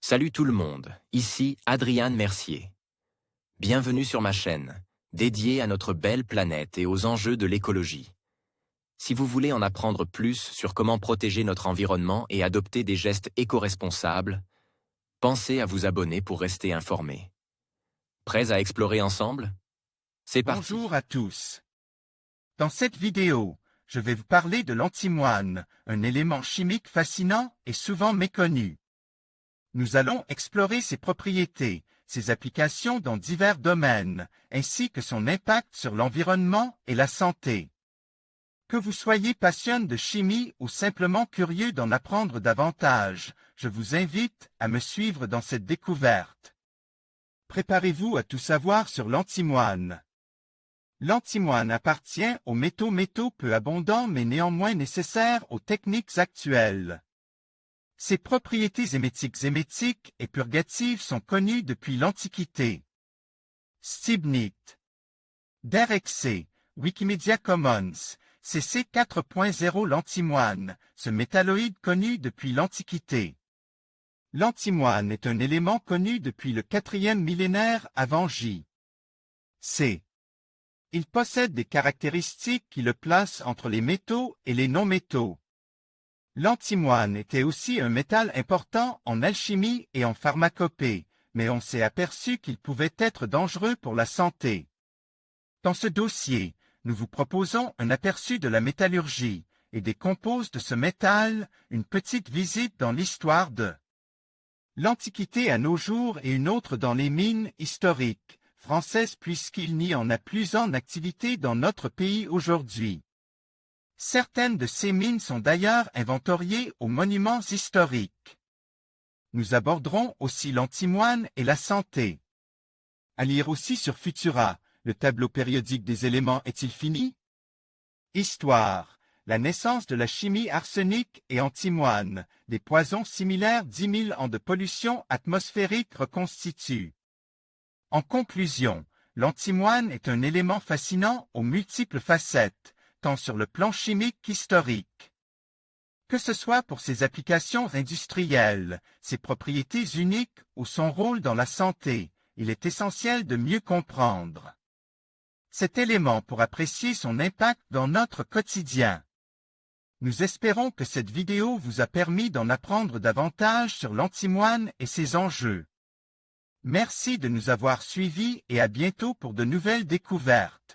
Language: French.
Salut tout le monde, ici Adrian Mercier. Bienvenue sur ma chaîne, dédiée à notre belle planète et aux enjeux de l'écologie. Si vous voulez en apprendre plus sur comment protéger notre environnement et adopter des gestes éco-responsables, pensez à vous abonner pour rester informé. Prêts à explorer ensemble? C'est parti. Bonjour à tous. Dans cette vidéo, je vais vous parler de l'antimoine, un élément chimique fascinant et souvent méconnu. Nous allons explorer ses propriétés, ses applications dans divers domaines, ainsi que son impact sur l'environnement et la santé. Que vous soyez passionné de chimie ou simplement curieux d'en apprendre davantage, je vous invite à me suivre dans cette découverte. Préparez-vous à tout savoir sur l'antimoine. L'antimoine appartient aux métaux peu abondants mais néanmoins nécessaires aux techniques actuelles. Ses propriétés émétiques et purgatives sont connues depuis l'Antiquité. Stibnit. Derek Wikimedia Commons, CC 4.0 L'antimoine, ce métalloïde connu depuis l'Antiquité. L'antimoine est un élément connu depuis le 4e millénaire avant J.C. Il possède des caractéristiques qui le placent entre les métaux et les non-métaux. L'antimoine était aussi un métal important en alchimie et en pharmacopée, mais on s'est aperçu qu'il pouvait être dangereux pour la santé. Dans ce dossier, nous vous proposons un aperçu de la métallurgie et des composés de ce métal, une petite visite dans l'histoire de l'Antiquité à nos jours et une autre dans les mines historiques françaises puisqu'il n'y en a plus en activité dans notre pays aujourd'hui. Certaines de ces mines sont d'ailleurs inventoriées aux monuments historiques. Nous aborderons aussi l'antimoine et la santé. À lire aussi sur Futura, le tableau périodique des éléments est-il fini? Histoire. La naissance de la chimie arsenic et antimoine, des poisons similaires 10 000 ans de pollution atmosphérique reconstituent. En conclusion, l'antimoine est un élément fascinant aux multiples facettes, tant sur le plan chimique qu'historique. Que ce soit pour ses applications industrielles, ses propriétés uniques ou son rôle dans la santé, il est essentiel de mieux comprendre cet élément pour apprécier son impact dans notre quotidien. Nous espérons que cette vidéo vous a permis d'en apprendre davantage sur l'antimoine et ses enjeux. Merci de nous avoir suivis et à bientôt pour de nouvelles découvertes.